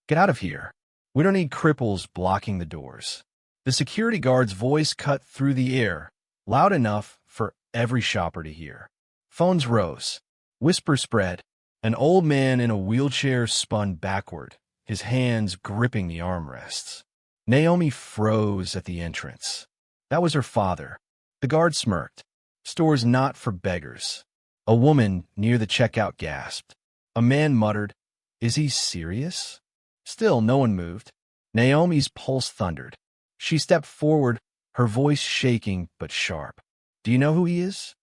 Get out of here. We don't need cripples blocking the doors. The security guard's voice cut through the air, loud enough for every shopper to hear. Phones rose. Whisper spread. An old man in a wheelchair spun backward, his hands gripping the armrests. Naomi froze at the entrance. That was her father. The guard smirked. Stores not for beggars. A woman near the checkout gasped. A man muttered, "Is he serious?" Still, no one moved. Naomi's pulse thundered. She stepped forward, her voice shaking but sharp. "Do you know who he is?"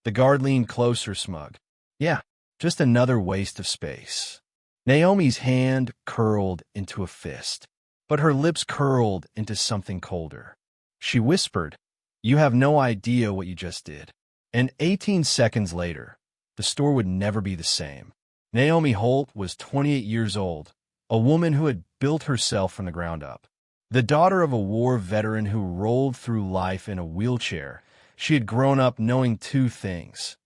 The guard leaned closer, smug. "Yeah, just another waste of space." Naomi's hand curled into a fist, but her lips curled into something colder. She whispered, "You have no idea what you just did." And 18 seconds later, the store would never be the same. Naomi Holt was 28 years old, a woman who had built herself from the ground up. The daughter of a war veteran who rolled through life in a wheelchair, she had grown up knowing two things.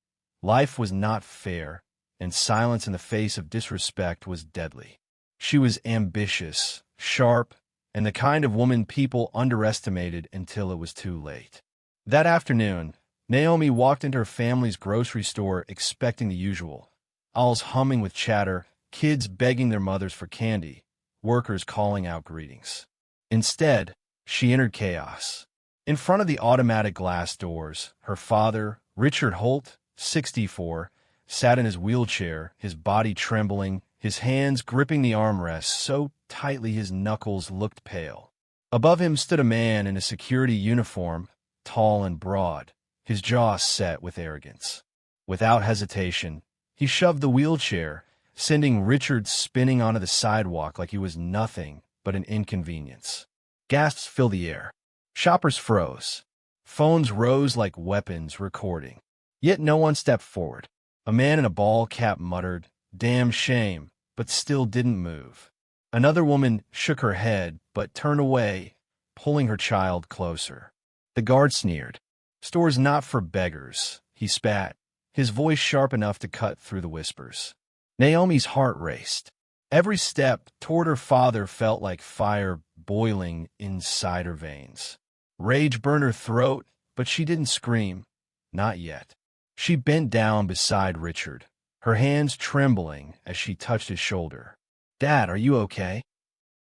Life was not fair, and silence in the face of disrespect was deadly. She was ambitious, sharp, and the kind of woman people underestimated until it was too late. That afternoon, Naomi walked into her family's grocery store expecting the usual. Aisles humming with chatter, kids begging their mothers for candy, workers calling out greetings. Instead, she entered chaos. In front of the automatic glass doors, her father, Richard Holt, 64, sat in his wheelchair, his body trembling, his hands gripping the armrests so tightly his knuckles looked pale. Above him stood a man in a security uniform, tall and broad, his jaw set with arrogance. Without hesitation, he shoved the wheelchair, sending Richard spinning onto the sidewalk like he was nothing but an inconvenience. Gasps filled the air. Shoppers froze. Phones rose like weapons recording. Yet no one stepped forward. A man in a ball cap muttered, "Damn shame," but still didn't move. Another woman shook her head but turned away, pulling her child closer. The guard sneered. "Store's not for beggars," he spat, his voice sharp enough to cut through the whispers. Naomi's heart raced. Every step toward her father felt like fire boiling inside her veins. Rage burned her throat, but she didn't scream. Not yet. She bent down beside Richard, her hands trembling as she touched his shoulder. "Dad, are you okay?"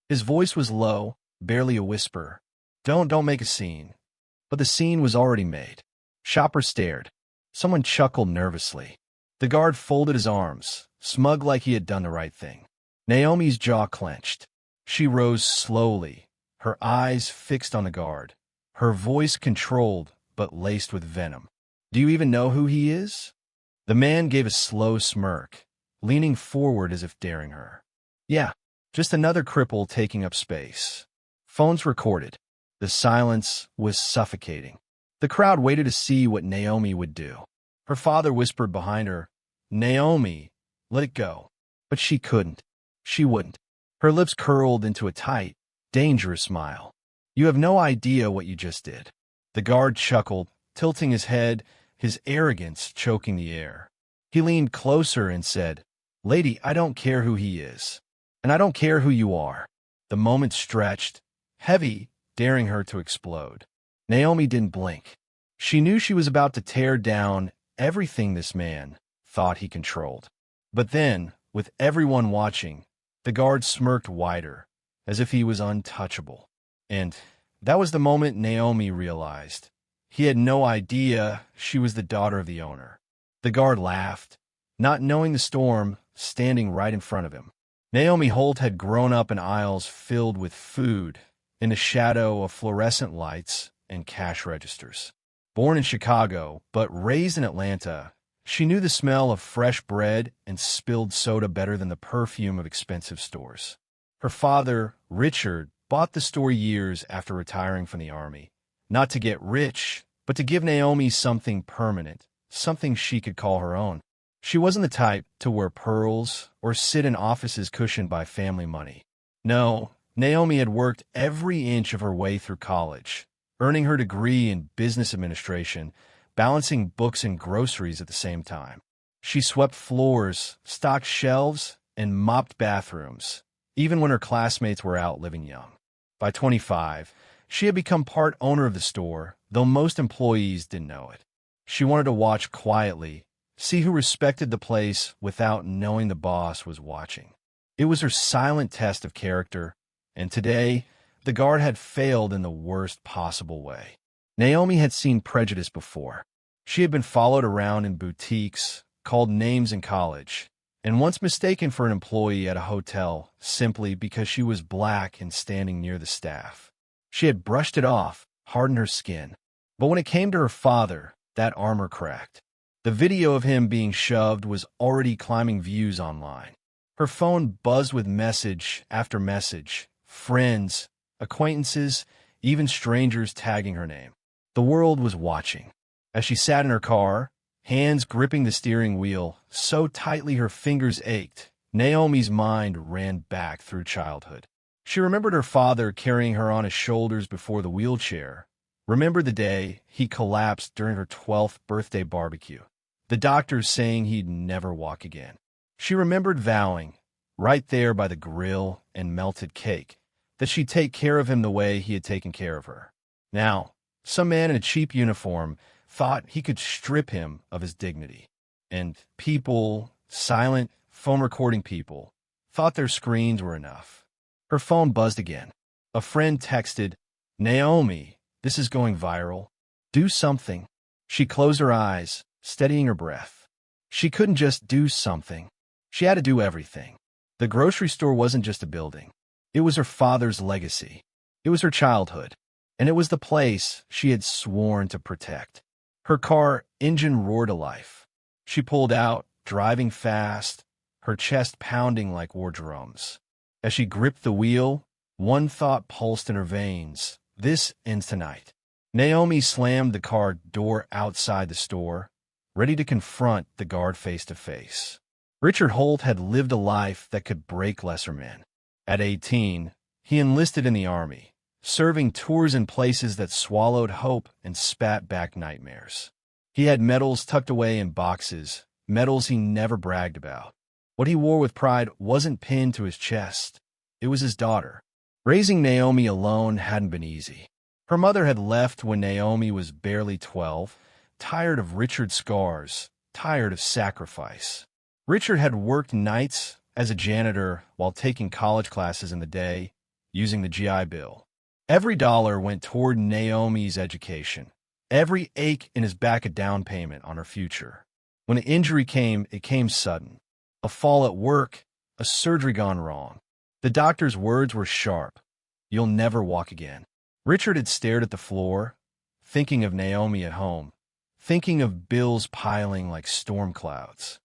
His voice was low, barely a whisper. Don't make a scene." But the scene was already made. Shoppers stared. Someone chuckled nervously. The guard folded his arms, smug like he had done the right thing. Naomi's jaw clenched. She rose slowly, her eyes fixed on the guard, her voice controlled but laced with venom. "Do you even know who he is?" The man gave a slow smirk, leaning forward as if daring her. "Yeah, just another cripple taking up space." Phones recorded. The silence was suffocating. The crowd waited to see what Naomi would do. Her father whispered behind her, "Naomi, let it go." But she couldn't. She wouldn't. Her lips curled into a tight, dangerous smile. "You have no idea what you just did." The guard chuckled, tilting his head, his arrogance choking the air. He leaned closer and said, "Lady, I don't care who he is. And I don't care who you are." The moment stretched, heavy, daring her to explode. Naomi didn't blink. She knew she was about to tear down everything this man thought he controlled. But then, with everyone watching, the guard smirked wider, as if he was untouchable. And that was the moment Naomi realized. He had no idea she was the daughter of the owner. The guard laughed, not knowing the storm standing right in front of him. Naomi Holt had grown up in aisles filled with food, in the shadow of fluorescent lights and cash registers. Born in Chicago, but raised in Atlanta, she knew the smell of fresh bread and spilled soda better than the perfume of expensive stores. Her father, Richard, bought the store years after retiring from the Army, not to get rich, but to give Naomi something permanent, something she could call her own. She wasn't the type to wear pearls or sit in offices cushioned by family money. No, Naomi had worked every inch of her way through college, earning her degree in business administration, balancing books and groceries at the same time. She swept floors, stocked shelves, and mopped bathrooms, even when her classmates were out living young. By 25, she had become part owner of the store, though most employees didn't know it. She wanted to watch quietly, see who respected the place without knowing the boss was watching. It was her silent test of character, and today, the guard had failed in the worst possible way. Naomi had seen prejudice before. She had been followed around in boutiques, called names in college, and once mistaken for an employee at a hotel simply because she was black and standing near the staff. She had brushed it off, hardened her skin. But when it came to her father, that armor cracked. The video of him being shoved was already climbing views online. Her phone buzzed with message after message, friends, acquaintances, even strangers tagging her name. The world was watching. As she sat in her car, hands gripping the steering wheel so tightly her fingers ached, Naomi's mind ran back through childhood. She remembered her father carrying her on his shoulders before the wheelchair, remembered the day he collapsed during her 12th birthday barbecue, the doctors saying he'd never walk again. She remembered vowing, right there by the grill and melted cake, that she'd take care of him the way he had taken care of her. Now, some man in a cheap uniform thought he could strip him of his dignity. And people, silent, phone-recording people, thought their screens were enough. Her phone buzzed again. A friend texted, "Naomi, this is going viral. Do something." She closed her eyes, steadying her breath. She couldn't just do something. She had to do everything. The grocery store wasn't just a building. It was her father's legacy. It was her childhood. And it was the place she had sworn to protect. Her car engine roared to life. She pulled out, driving fast, her chest pounding like war drums. As she gripped the wheel, one thought pulsed in her veins. This ends tonight. Naomi slammed the car door outside the store, ready to confront the guard face to face. Richard Holt had lived a life that could break lesser men. At 18, he enlisted in the Army, serving tours in places that swallowed hope and spat back nightmares. He had medals tucked away in boxes, medals he never bragged about. What he wore with pride wasn't pinned to his chest. It was his daughter. Raising Naomi alone hadn't been easy. Her mother had left when Naomi was barely 12, tired of Richard's scars, tired of sacrifice. Richard had worked nights as a janitor while taking college classes in the day, using the GI Bill. Every dollar went toward Naomi's education. Every ache in his back a down payment on her future. When an injury came, it came sudden. A fall at work, a surgery gone wrong. The doctor's words were sharp. "You'll never walk again." Richard had stared at the floor, thinking of Naomi at home, thinking of bills piling like storm clouds.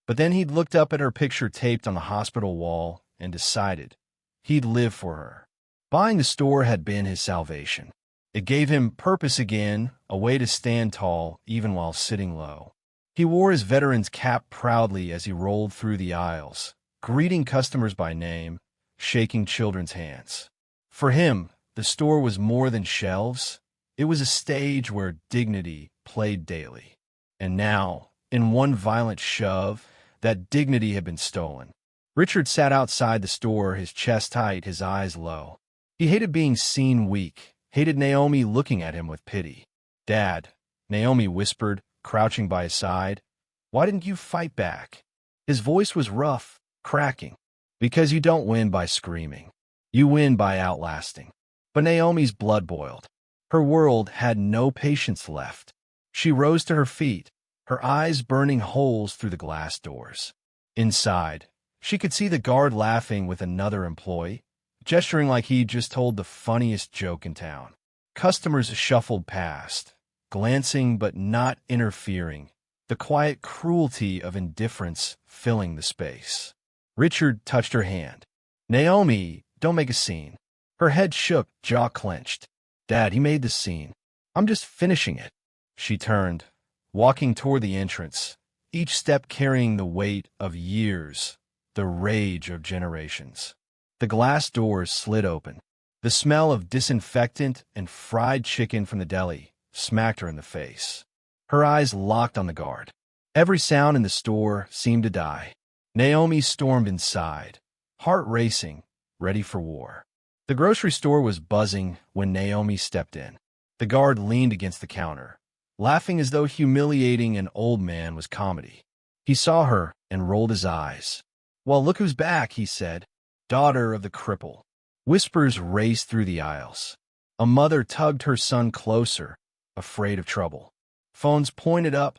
But then he'd looked up at her picture taped on the hospital wall and decided he'd live for her. Buying the store had been his salvation. It gave him purpose again, a way to stand tall even while sitting low. He wore his veteran's cap proudly as he rolled through the aisles, greeting customers by name, shaking children's hands. For him, the store was more than shelves. It was a stage where dignity played daily. And now, in one violent shove, that dignity had been stolen. Richard sat outside the store, his chest tight, his eyes low. He hated being seen weak, hated Naomi looking at him with pity. "Dad," Naomi whispered, crouching by his side, "why didn't you fight back?" His voice was rough, cracking. "Because you don't win by screaming. You win by outlasting." But Naomi's blood boiled. Her world had no patience left. She rose to her feet, her eyes burning holes through the glass doors. Inside, she could see the guard laughing with another employee, gesturing like he'd just told the funniest joke in town. Customers shuffled past, glancing but not interfering, the quiet cruelty of indifference filling the space. Richard touched her hand. "Naomi, don't make a scene." Her head shook, jaw clenched. "Dad, he made the scene. I'm just finishing it." She turned, walking toward the entrance, each step carrying the weight of years, the rage of generations. The glass doors slid open. The smell of disinfectant and fried chicken from the deli smacked her in the face. Her eyes locked on the guard. Every sound in the store seemed to die. Naomi stormed inside, heart racing, ready for war. The grocery store was buzzing when Naomi stepped in. The guard leaned against the counter, laughing as though humiliating an old man was comedy. He saw her and rolled his eyes. "Well, look who's back," he said. "Daughter of the cripple." Whispers raced through the aisles. A mother tugged her son closer, afraid of trouble. Phones pointed up,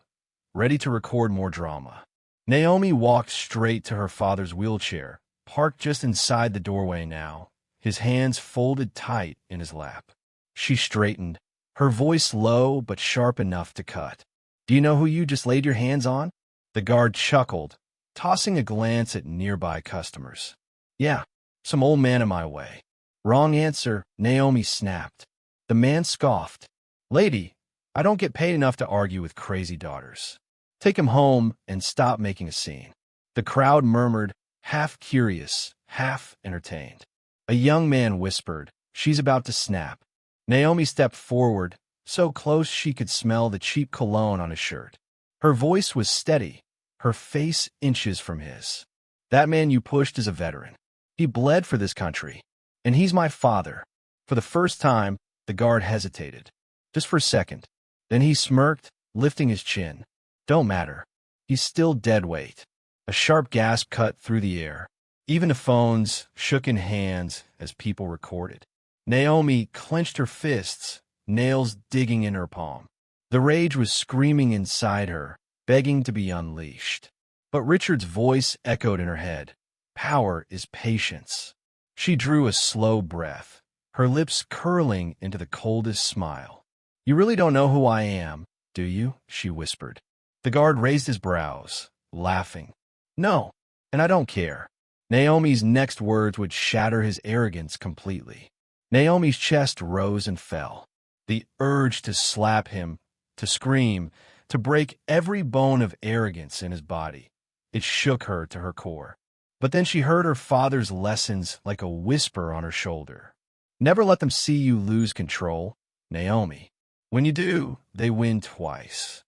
ready to record more drama. Naomi walked straight to her father's wheelchair, parked just inside the doorway now, his hands folded tight in his lap. She straightened, her voice low but sharp enough to cut. "Do you know who you just laid your hands on?" The guard chuckled, tossing a glance at nearby customers. "Yeah, some old man in my way." "Wrong answer," Naomi snapped. The man scoffed. "Lady, I don't get paid enough to argue with crazy daughters. Take him home and stop making a scene." The crowd murmured, half curious, half entertained. A young man whispered, "She's about to snap." Naomi stepped forward, so close she could smell the cheap cologne on his shirt. Her voice was steady, her face inches from his. "That man you pushed is a veteran. He bled for this country. And he's my father." For the first time, the guard hesitated. Just for a second. Then he smirked, lifting his chin. "Don't matter. He's still dead weight." A sharp gasp cut through the air. Even the phones shook in hands as people recorded. Naomi clenched her fists, nails digging in her palm. The rage was screaming inside her, begging to be unleashed. But Richard's voice echoed in her head. "Power is patience." She drew a slow breath, her lips curling into the coldest smile. "You really don't know who I am, do you?" she whispered. The guard raised his brows, laughing. "No, and I don't care." Naomi's next words would shatter his arrogance completely. Naomi's chest rose and fell. The urge to slap him, to scream, to break every bone of arrogance in his body. It shook her to her core. But then she heard her father's lessons like a whisper on her shoulder. "Never let them see you lose control, Naomi. When you do, they win twice."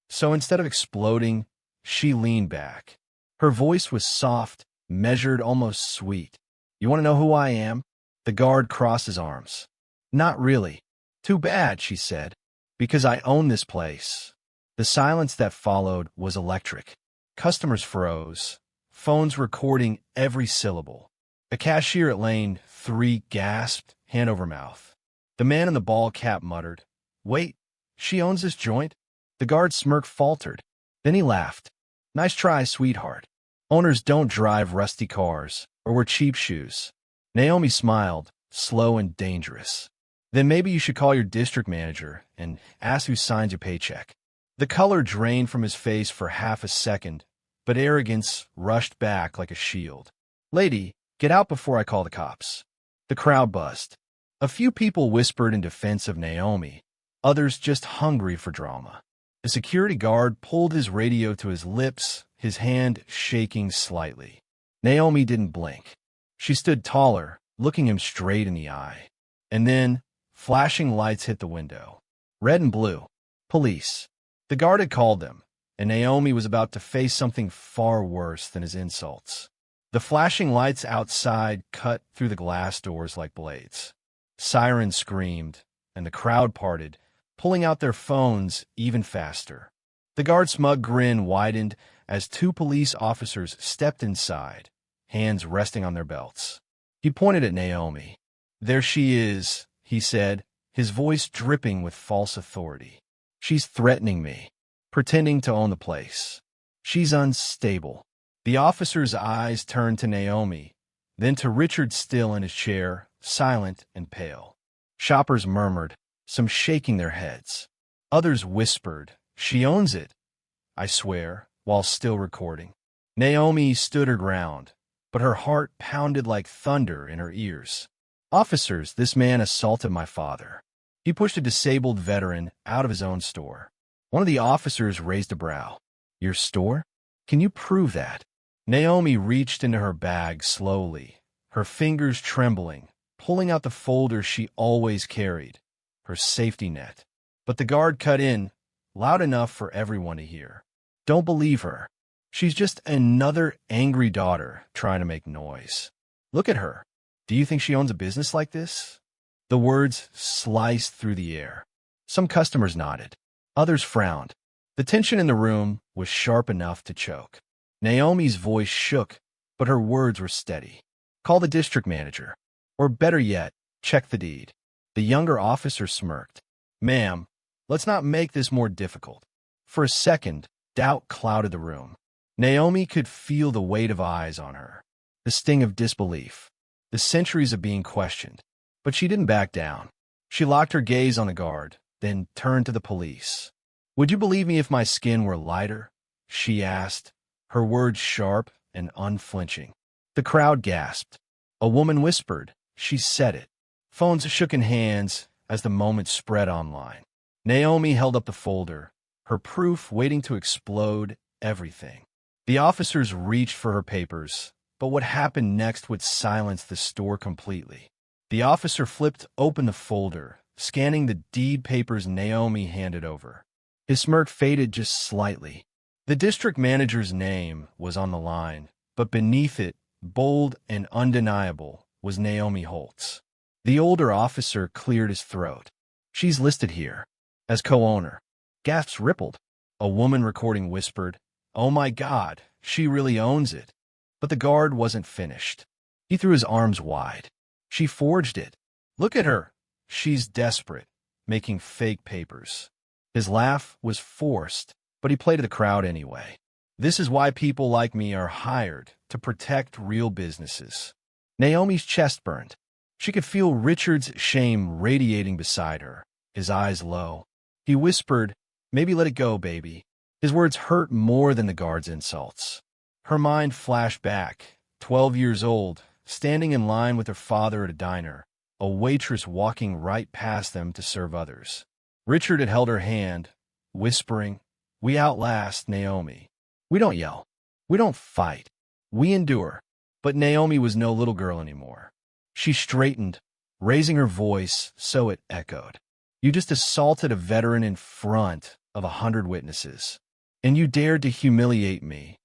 So instead of exploding, she leaned back. Her voice was soft, measured, almost sweet. "You want to know who I am?" The guard crossed his arms. "Not really." "Too bad," she said, "because I own this place." The silence that followed was electric. Customers froze, phones recording every syllable. A cashier at lane 3 gasped, hand over mouth. The man in the ball cap muttered, "Wait, she owns this joint?" The guard's smirk faltered. Then he laughed. "Nice try, sweetheart. Owners don't drive rusty cars or wear cheap shoes." Naomi smiled, slow and dangerous. "Then maybe you should call your district manager and ask who signs your paycheck." The color drained from his face for half a second, but arrogance rushed back like a shield. "Lady, get out before I call the cops." The crowd buzzed. A few people whispered in defense of Naomi, others just hungry for drama. The security guard pulled his radio to his lips, his hand shaking slightly. Naomi didn't blink. She stood taller, looking him straight in the eye. And then, flashing lights hit the window. Red and blue. Police. The guard had called them, and Naomi was about to face something far worse than his insults. The flashing lights outside cut through the glass doors like blades. Sirens screamed, and the crowd parted, pulling out their phones even faster. The guard's smug grin widened as 2 police officers stepped inside, hands resting on their belts. He pointed at Naomi. "There she is," he said, his voice dripping with false authority. "She's threatening me, pretending to own the place. She's unstable." The officer's eyes turned to Naomi, then to Richard still in his chair, silent and pale. Shoppers murmured, some shaking their heads. Others whispered, "She owns it, I swear," while still recording. Naomi stood her ground, but her heart pounded like thunder in her ears. "Officers, this man assaulted my father." He pushed a disabled veteran out of his own store. One of the officers raised a brow. "Your store? Can you prove that?" Naomi reached into her bag slowly, her fingers trembling, pulling out the folder she always carried, her safety net. But the guard cut in, loud enough for everyone to hear. "Don't believe her. She's just another angry daughter trying to make noise. Look at her. Do you think she owns a business like this? The words sliced through the air. Some customers nodded. Others frowned. The tension in the room was sharp enough to choke. Naomi's voice shook, but her words were steady. Call the district manager. Or better yet, check the deed. The younger officer smirked. Ma'am, let's not make this more difficult. For a second, doubt clouded the room. Naomi could feel the weight of eyes on her, the sting of disbelief, the centuries of being questioned. But she didn't back down. She locked her gaze on the guard, then turned to the police. Would you believe me if my skin were lighter? She asked, her words sharp and unflinching. The crowd gasped. A woman whispered. She said it. Phones shook in hands as the moment spread online. Naomi held up the folder, her proof waiting to explode everything. The officers reached for her papers, but what happened next would silence the store completely. The officer flipped open the folder, scanning the deed papers Naomi handed over. His smirk faded just slightly. The district manager's name was on the line, but beneath it, bold and undeniable, was Naomi Holtz. The older officer cleared his throat. She's listed here as co-owner. Gasps rippled. A woman recording whispered, "Oh my God, she really owns it." But the guard wasn't finished. He threw his arms wide. She forged it. Look at her. She's desperate, making fake papers. His laugh was forced, but he played to the crowd anyway. This is why people like me are hired, to protect real businesses. Naomi's chest burned. She could feel Richard's shame radiating beside her, his eyes low. He whispered, "Maybe let it go, baby." His words hurt more than the guard's insults. Her mind flashed back, 12 years old, standing in line with her father at a diner, a waitress walking right past them to serve others. Richard had held her hand, whispering, "We outlast Naomi. We don't yell. We don't fight. We endure." But Naomi was no little girl anymore. She straightened, raising her voice so it echoed. "You just assaulted a veteran in front of 100 witnesses, and you dared to humiliate me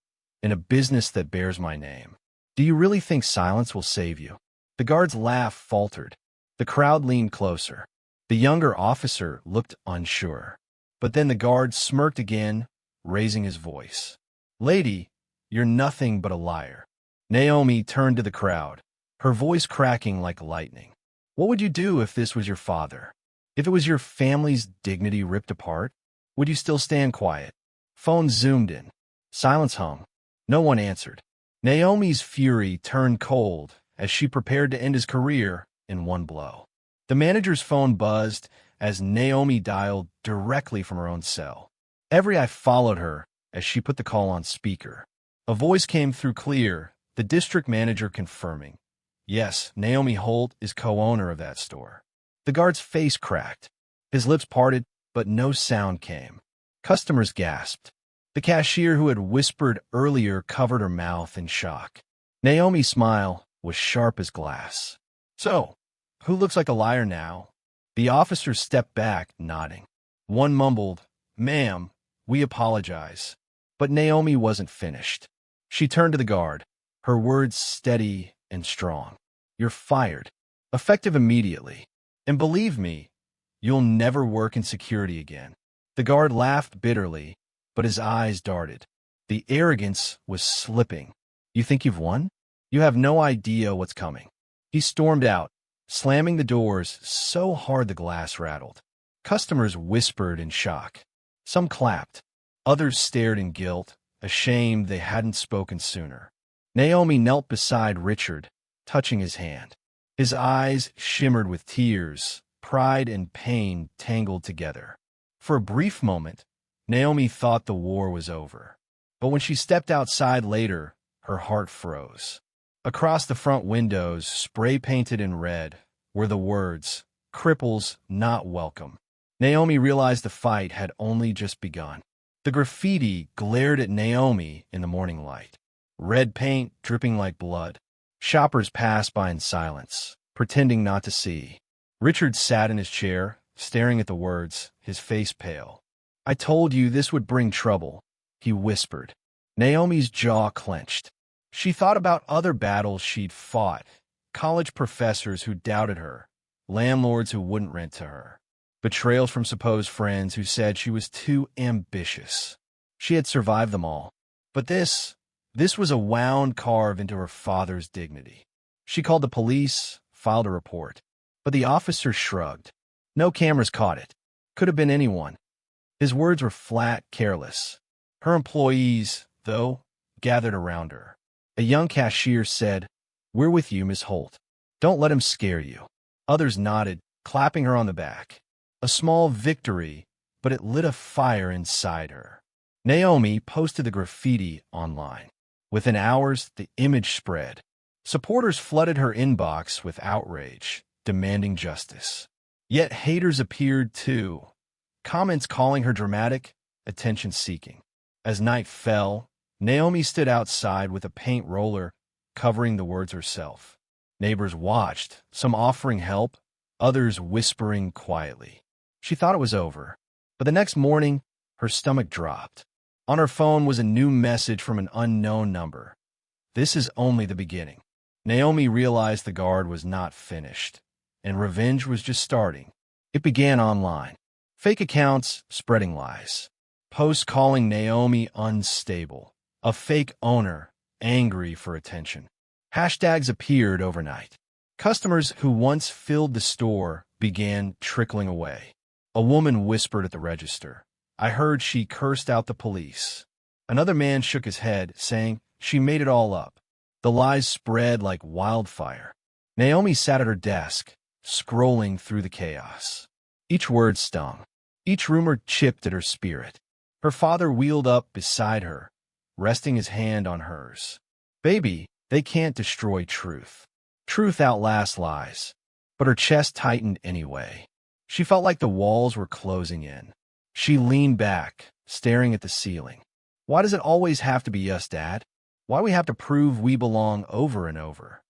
in a business that bears my name. Do you really think silence will save you?" The guard's laugh faltered. The crowd leaned closer. The younger officer looked unsure. But then the guard smirked again, raising his voice. "Lady, you're nothing but a liar." Naomi turned to the crowd, her voice cracking like lightning. "What would you do if this was your father? If it was your family's dignity ripped apart? Would you still stand quiet?" Phones zoomed in. Silence hung. No one answered. Naomi's fury turned cold as she prepared to end his career in one blow. The manager's phone buzzed as Naomi dialed directly from her own cell. Every eye followed her as she put the call on speaker. A voice came through clear, the district manager confirming, "Yes, Naomi Holt is co-owner of that store." The guard's face cracked. His lips parted, but no sound came. Customers gasped. The cashier who had whispered earlier covered her mouth in shock. Naomi's smile was sharp as glass. "So, who looks like a liar now?" The officers stepped back, nodding. One mumbled, "Ma'am, we apologize." But Naomi wasn't finished. She turned to the guard, her words steady and strong. "You're fired, effective immediately. And believe me, you'll never work in security again." The guard laughed bitterly, but his eyes darted. The arrogance was slipping. "You think you've won? You have no idea what's coming." He stormed out, slamming the doors so hard the glass rattled. Customers whispered in shock. Some clapped. Others stared in guilt, ashamed they hadn't spoken sooner. Naomi knelt beside Richard, touching his hand. His eyes shimmered with tears, pride and pain tangled together. For a brief moment, Naomi thought the war was over. But when she stepped outside later, her heart froze. Across the front windows, spray-painted in red, were the words, "Cripples not welcome." Naomi realized the fight had only just begun. The graffiti glared at Naomi in the morning light. Red paint dripping like blood. Shoppers passed by in silence, pretending not to see. Richard sat in his chair, staring at the words, his face pale. "I told you this would bring trouble," he whispered. Naomi's jaw clenched. She thought about other battles she'd fought, college professors who doubted her, landlords who wouldn't rent to her, betrayals from supposed friends who said she was too ambitious. She had survived them all. But this was a wound carved into her father's dignity. She called the police, filed a report, but the officer shrugged. No cameras caught it. Could have been anyone. His words were flat, careless. Her employees, though, gathered around her. A young cashier said, "We're with you, Miss Holt. Don't let him scare you." Others nodded, clapping her on the back. A small victory, but it lit a fire inside her. Naomi posted the graffiti online. Within hours, the image spread. Supporters flooded her inbox with outrage, demanding justice. Yet haters appeared too, comments calling her dramatic, attention-seeking. As night fell, Naomi stood outside with a paint roller covering the words herself. Neighbors watched, some offering help, others whispering quietly. She thought it was over, but the next morning, her stomach dropped. On her phone was a new message from an unknown number. "This is only the beginning." Naomi realized the guard was not finished, and revenge was just starting. It began online. Fake accounts spreading lies. Posts calling Naomi unstable. A fake owner, angry for attention. Hashtags appeared overnight. Customers who once filled the store began trickling away. A woman whispered at the register, "I heard she cursed out the police." Another man shook his head, saying she made it all up. The lies spread like wildfire. Naomi sat at her desk, scrolling through the chaos. Each word stung. Each rumor chipped at her spirit. Her father wheeled up beside her, resting his hand on hers. "Baby, they can't destroy truth. Truth outlasts lies." But her chest tightened anyway. She felt like the walls were closing in. She leaned back, staring at the ceiling. Why does it always have to be us, Dad? Why we have to prove we belong over and over?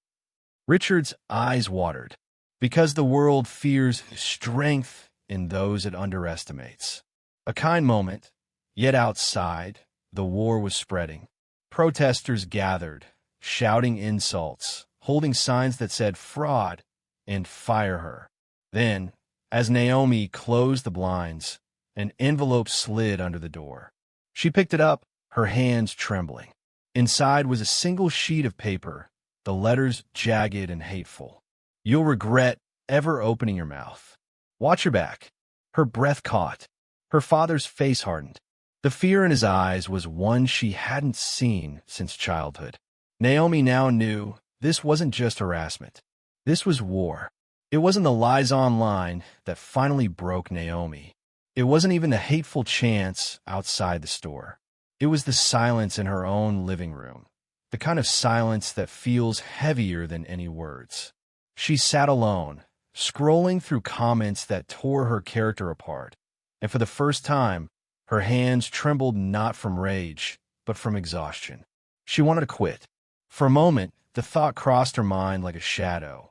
Richard's eyes watered. Because the world fears strength in those it underestimates. A kind moment, yet outside, the war was spreading. Protesters gathered, shouting insults, holding signs that said fraud and fire her. Then, as Naomi closed the blinds, an envelope slid under the door. She picked it up, her hands trembling. Inside was a single sheet of paper, the letters jagged and hateful. "You'll regret ever opening your mouth. Watch your back." Her breath caught. Her father's face hardened. The fear in his eyes was one she hadn't seen since childhood. Naomi now knew this wasn't just harassment. This was war. It wasn't the lies online that finally broke Naomi. It wasn't even the hateful chants outside the store. It was the silence in her own living room, the kind of silence that feels heavier than any words. She sat alone, scrolling through comments that tore her character apart, and for the first time, her hands trembled not from rage, but from exhaustion. She wanted to quit. For a moment, the thought crossed her mind like a shadow.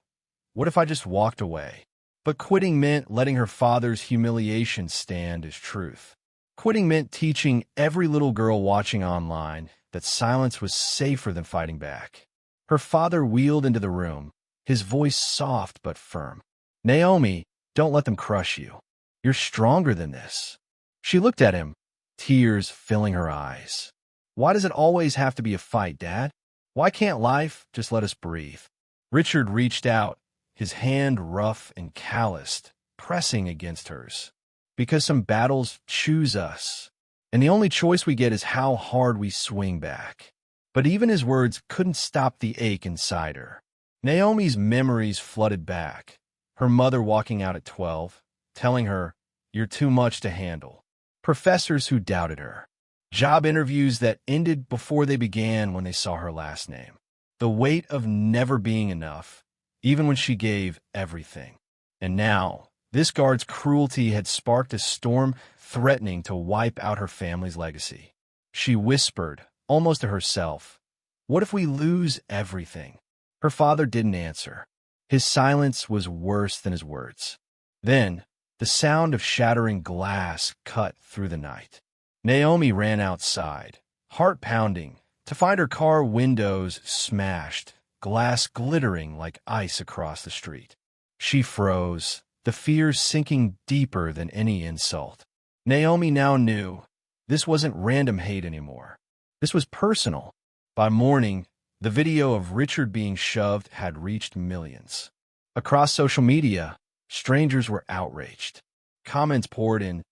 What if I just walked away? But quitting meant letting her father's humiliation stand as truth. Quitting meant teaching every little girl watching online that silence was safer than fighting back. Her father wheeled into the room, his voice soft but firm. "Naomi, don't let them crush you. You're stronger than this." She looked at him, tears filling her eyes. "Why does it always have to be a fight, Dad? Why can't life just let us breathe?" Richard reached out, his hand rough and calloused, pressing against hers. "Because some battles choose us, and the only choice we get is how hard we swing back." But even his words couldn't stop the ache inside her. Naomi's memories flooded back. Her mother walking out at 12, telling her, "You're too much to handle." Professors who doubted her. Job interviews that ended before they began when they saw her last name. The weight of never being enough, even when she gave everything. And now, this guard's cruelty had sparked a storm threatening to wipe out her family's legacy. She whispered, almost to herself, "What if we lose everything?" Her father didn't answer. His silence was worse than his words. Then, the sound of shattering glass cut through the night. Naomi ran outside, heart pounding, to find her car windows smashed, glass glittering like ice across the street. She froze, the fear sinking deeper than any insult. Naomi now knew this wasn't random hate anymore. This was personal. By morning, the video of Richard being shoved had reached millions. Across social media, strangers were outraged. Comments poured in,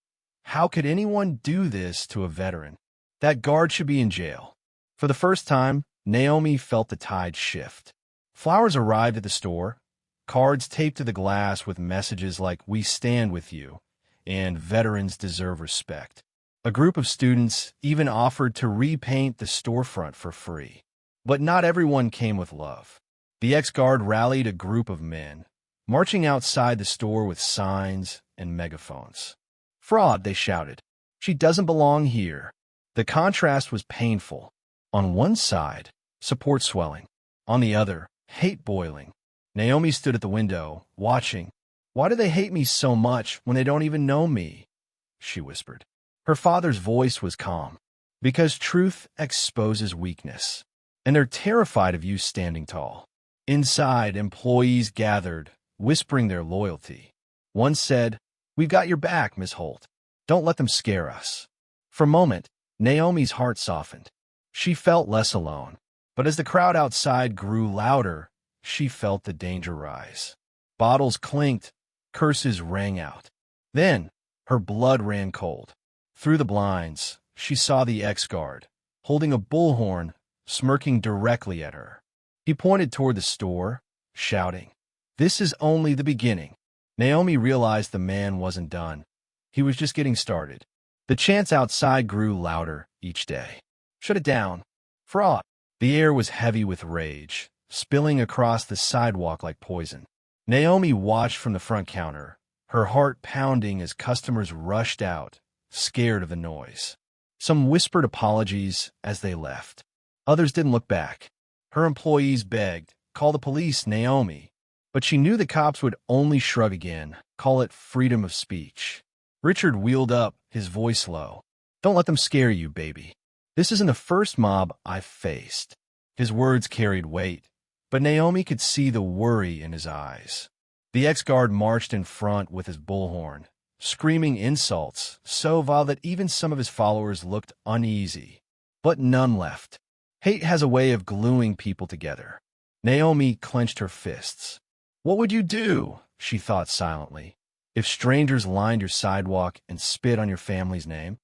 "How could anyone do this to a veteran? That guard should be in jail." For the first time, Naomi felt the tide shift. Flowers arrived at the store, cards taped to the glass with messages like "We stand with you" and "Veterans deserve respect." A group of students even offered to repaint the storefront for free. But not everyone came with love. The ex-guard rallied a group of men, marching outside the store with signs and megaphones. "Fraud," they shouted. "She doesn't belong here." The contrast was painful. On one side, support swelling. On the other, hate boiling. Naomi stood at the window, watching. "Why do they hate me so much when they don't even know me?" she whispered. Her father's voice was calm. "Because truth exposes weakness, and they're terrified of you standing tall." Inside, employees gathered, whispering their loyalty. One said, "We've got your back, Miss Holt. Don't let them scare us." For a moment, Naomi's heart softened. She felt less alone. But as the crowd outside grew louder, she felt the danger rise. Bottles clinked, curses rang out. Then, her blood ran cold. Through the blinds, she saw the ex-guard, holding a bullhorn, smirking directly at her. He pointed toward the store, shouting, "This is only the beginning." Naomi realized the man wasn't done. He was just getting started. The chants outside grew louder each day. "Shut it down. Fraud." The air was heavy with rage, spilling across the sidewalk like poison. Naomi watched from the front counter, her heart pounding as customers rushed out, scared of the noise. Some whispered apologies as they left. Others didn't look back. Her employees begged, "Call the police, Naomi." But she knew the cops would only shrug again, call it freedom of speech. Richard wheeled up, his voice low. "Don't let them scare you, baby. This isn't the first mob I've faced." His words carried weight, but Naomi could see the worry in his eyes. The ex-guard marched in front with his bullhorn, screaming insults so vile that even some of his followers looked uneasy. But none left. Hate has a way of gluing people together. Naomi clenched her fists. "What would you do," she thought silently, "if strangers lined your sidewalk and spit on your family's name?"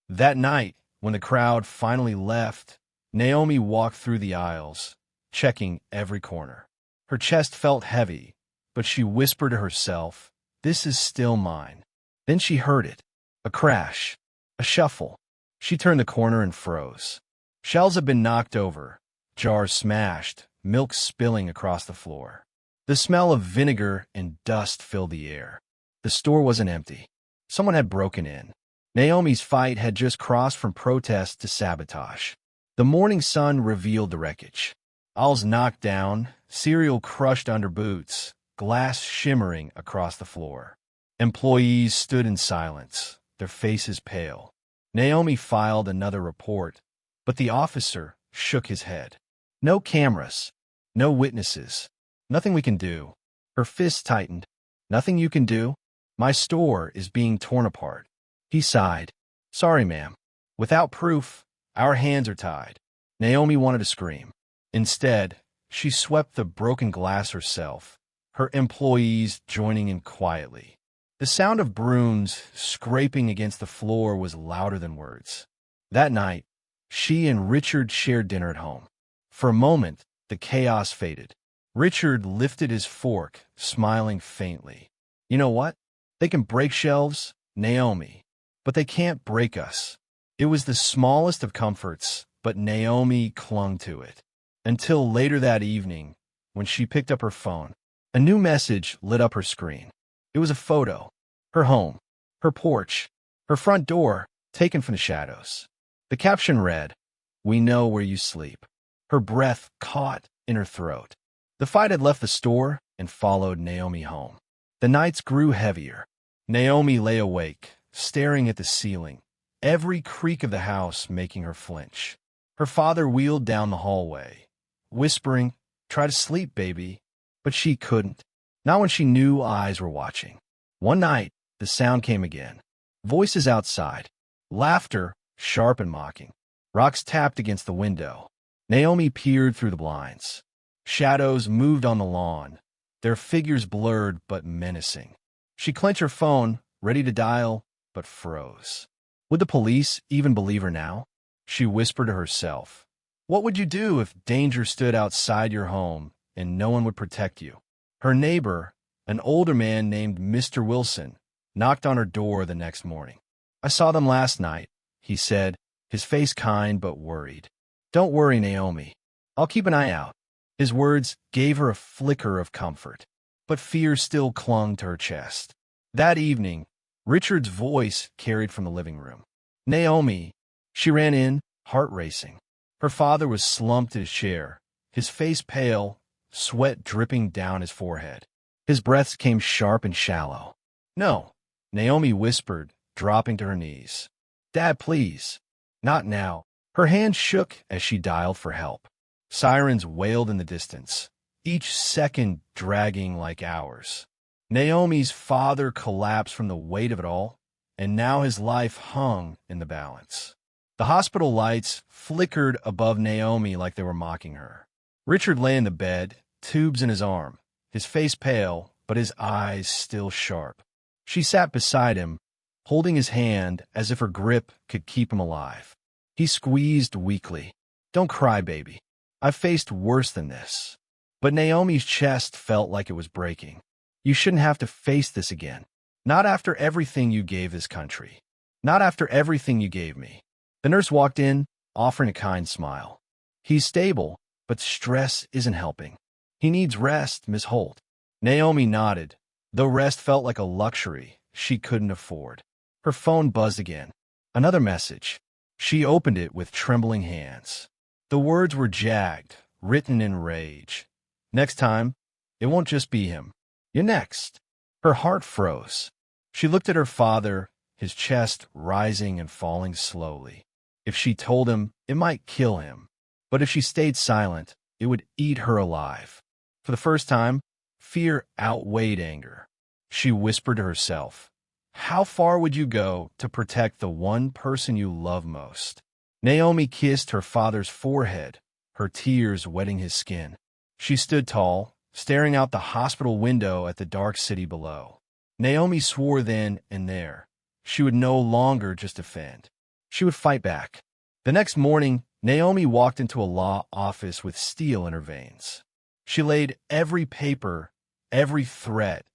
That night, when the crowd finally left, Naomi walked through the aisles, checking every corner. Her chest felt heavy, but she whispered to herself, "This is still mine." Then she heard it. A crash. A shuffle. She turned the corner and froze. Shelves had been knocked over, jars smashed, milk spilling across the floor. The smell of vinegar and dust filled the air. The store wasn't empty. Someone had broken in. Naomi's fight had just crossed from protest to sabotage. The morning sun revealed the wreckage. Aisles knocked down, cereal crushed under boots, glass shimmering across the floor. Employees stood in silence, their faces pale. Naomi filed another report, but the officer shook his head. "No cameras. No witnesses. Nothing we can do." Her fists tightened. "Nothing you can do? My store is being torn apart." He sighed. "Sorry, ma'am. Without proof, our hands are tied." Naomi wanted to scream. Instead, she swept the broken glass herself, her employees joining in quietly. The sound of brooms scraping against the floor was louder than words. That night, she and Richard shared dinner at home. For a moment, the chaos faded. Richard lifted his fork, smiling faintly. "You know what? They can break shelves, Naomi, but they can't break us." It was the smallest of comforts, but Naomi clung to it. Until later that evening, when she picked up her phone, a new message lit up her screen. It was a photo. Her home, her porch, her front door, taken from the shadows. The caption read, "We know where you sleep." Her breath caught in her throat. The fight had left the store and followed Naomi home. The nights grew heavier. Naomi lay awake, staring at the ceiling, every creak of the house making her flinch. Her father wheeled down the hallway, whispering, Try to sleep, baby. But she couldn't. Not when she knew eyes were watching. One night, the sound came again. Voices outside. Laughter, sharp and mocking. Rocks tapped against the window. Naomi peered through the blinds. Shadows moved on the lawn, their figures blurred but menacing. She clenched her phone, ready to dial, but froze. Would the police even believe her now? She whispered to herself. What would you do if danger stood outside your home and no one would protect you? Her neighbor, an older man named Mr. Wilson, knocked on her door the next morning. I saw them last night, he said, his face kind but worried. Don't worry, Naomi. I'll keep an eye out. His words gave her a flicker of comfort, but fear still clung to her chest. That evening, Richard's voice carried from the living room. Naomi. She ran in, heart racing. Her father was slumped in his chair, his face pale, sweat dripping down his forehead. His breaths came sharp and shallow. No, Naomi whispered, dropping to her knees. Dad, please. Not now. Her hand shook as she dialed for help. Sirens wailed in the distance, each second dragging like hours. Naomi's father collapsed from the weight of it all, and now his life hung in the balance. The hospital lights flickered above Naomi like they were mocking her. Richard lay in the bed, tubes in his arm, his face pale, but his eyes still sharp. She sat beside him, holding his hand as if her grip could keep him alive. He squeezed weakly. Don't cry, baby. I've faced worse than this. But Naomi's chest felt like it was breaking. You shouldn't have to face this again. Not after everything you gave this country. Not after everything you gave me. The nurse walked in, offering a kind smile. He's stable, but stress isn't helping. He needs rest, Miss Holt. Naomi nodded, though rest felt like a luxury she couldn't afford. Her phone buzzed again. Another message. She opened it with trembling hands. The words were jagged, written in rage. Next time, it won't just be him. You're next. Her heart froze. She looked at her father, his chest rising and falling slowly. If she told him, it might kill him. But if she stayed silent, it would eat her alive. For the first time, fear outweighed anger. She whispered to herself, how far would you go to protect the one person you love most? Naomi kissed her father's forehead, her tears wetting his skin. She stood tall, staring out the hospital window at the dark city below. Naomi swore then and there. She would no longer just defend. She would fight back. The next morning, Naomi walked into a law office with steel in her veins. She laid every paper, every threat,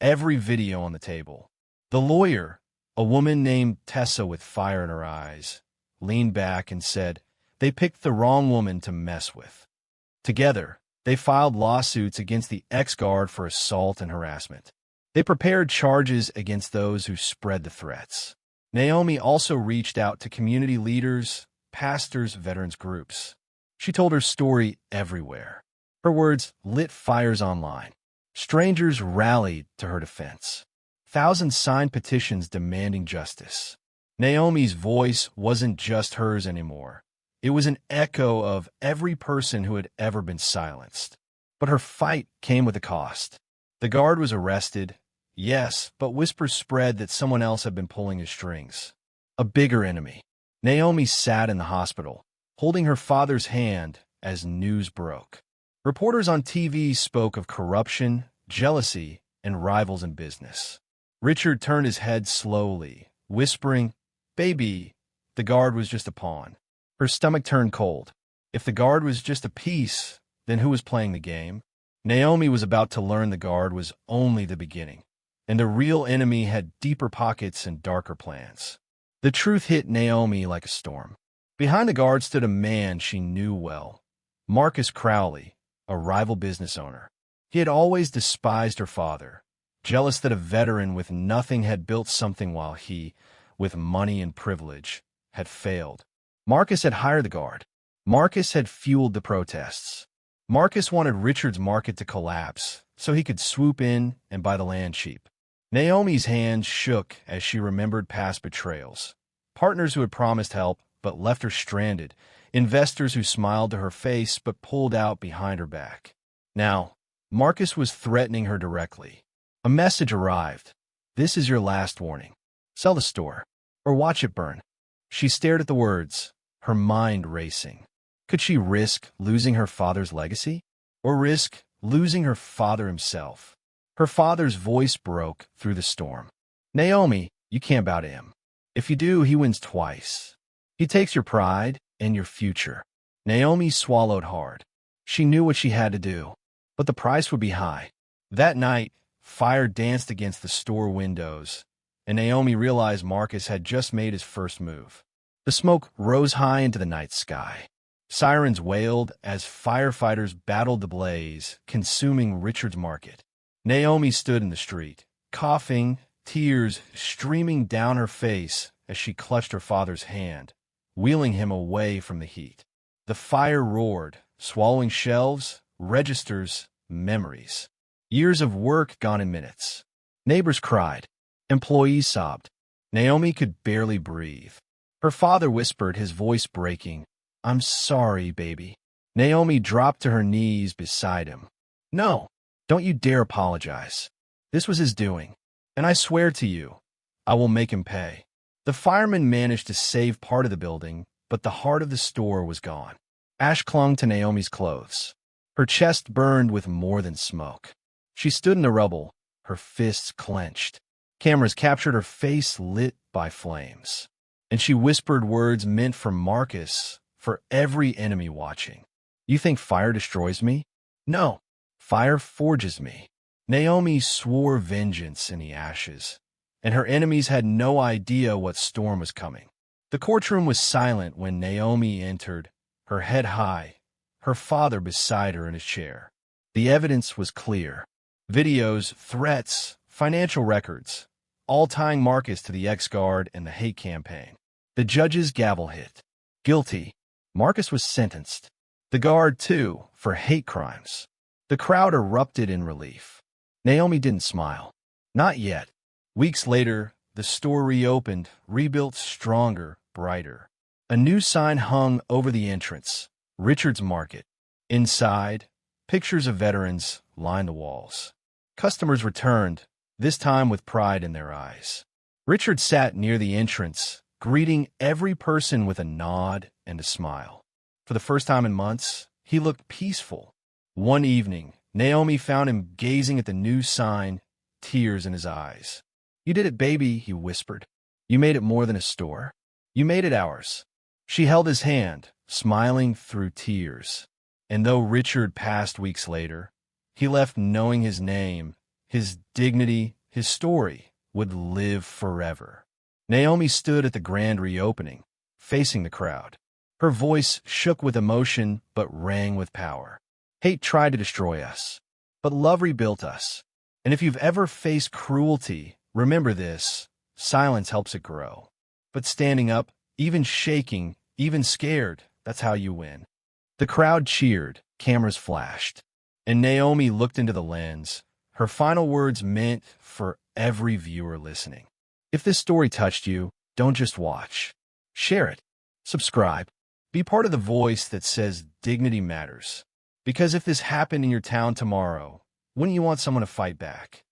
every video on the table. The lawyer, a woman named Tessa with fire in her eyes, leaned back and said, they picked the wrong woman to mess with. Together, they filed lawsuits against the ex-guard for assault and harassment. They prepared charges against those who spread the threats. Naomi also reached out to community leaders, pastors, veterans groups. She told her story everywhere. Her words lit fires online. Strangers rallied to her defense. Thousands signed petitions demanding justice. Naomi's voice wasn't just hers anymore. It was an echo of every person who had ever been silenced. But her fight came with a cost. The guard was arrested, yes, but whispers spread that someone else had been pulling his strings. A bigger enemy. Naomi sat in the hospital, holding her father's hand as news broke. Reporters on TV spoke of corruption, jealousy, and rivals in business. Richard turned his head slowly, whispering, baby, the guard was just a pawn. Her stomach turned cold. If the guard was just a piece, then who was playing the game? Naomi was about to learn the guard was only the beginning, and the real enemy had deeper pockets and darker plans. The truth hit Naomi like a storm. Behind the guard stood a man she knew well, Marcus Crowley, a rival business owner. He had always despised her father, jealous that a veteran with nothing had built something while he, with money and privilege, had failed. Marcus had hired the guard. Marcus had fueled the protests. Marcus wanted Richard's market to collapse so he could swoop in and buy the land cheap. Naomi's hands shook as she remembered past betrayals. Partners who had promised help but left her stranded. Investors who smiled to her face but pulled out behind her back. Now, Marcus was threatening her directly. A message arrived. This is your last warning. Sell the store, or watch it burn. She stared at the words, her mind racing. Could she risk losing her father's legacy? Or risk losing her father himself? Her father's voice broke through the storm. Naomi, you can't bow to him. If you do, he wins twice. He takes your pride and your future. Naomi swallowed hard. She knew what she had to do, but the price would be high. That night, fire danced against the store windows, and Naomi realized Marcus had just made his first move. The smoke rose high into the night sky. Sirens wailed as firefighters battled the blaze, consuming Richard's market. Naomi stood in the street, coughing, tears streaming down her face as she clutched her father's hand, wheeling him away from the heat. The fire roared, swallowing shelves, registers, memories. Years of work gone in minutes. Neighbors cried. Employees sobbed. Naomi could barely breathe. Her father whispered, his voice breaking, "I'm sorry, baby." Naomi dropped to her knees beside him. "No, don't you dare apologize. This was his doing, and I swear to you, I will make him pay." The firemen managed to save part of the building, but the heart of the store was gone. Ash clung to Naomi's clothes. Her chest burned with more than smoke. She stood in the rubble, her fists clenched. Cameras captured her face lit by flames. And she whispered words meant for Marcus, for every enemy watching. "You think fire destroys me? No, fire forges me." Naomi swore vengeance in the ashes, and her enemies had no idea what storm was coming. The courtroom was silent when Naomi entered, her head high, her father beside her in his chair. The evidence was clear. Videos, threats, financial records, all tying Marcus to the ex-guard and the hate campaign. The judge's gavel hit. Guilty. Marcus was sentenced. The guard, too, for hate crimes. The crowd erupted in relief. Naomi didn't smile. Not yet. Weeks later, the store reopened, rebuilt stronger, brighter. A new sign hung over the entrance, Richard's Market. Inside, pictures of veterans lined the walls. Customers returned, this time with pride in their eyes. Richard sat near the entrance, greeting every person with a nod and a smile. For the first time in months, he looked peaceful. One evening, Naomi found him gazing at the new sign, tears in his eyes. "You did it, baby," he whispered. "You made it more than a store. You made it ours." She held his hand, smiling through tears. And though Richard passed weeks later, he left knowing his name, his dignity, his story would live forever. Naomi stood at the grand reopening, facing the crowd. Her voice shook with emotion but rang with power. Hate tried to destroy us, but love rebuilt us. And if you've ever faced cruelty, remember this: silence helps it grow. But standing up, even shaking, even scared, that's how you win. The crowd cheered, cameras flashed, and Naomi looked into the lens, her final words meant for every viewer listening. If this story touched you, don't just watch. Share it. Subscribe. Be part of the voice that says dignity matters. Because if this happened in your town tomorrow, wouldn't you want someone to fight back?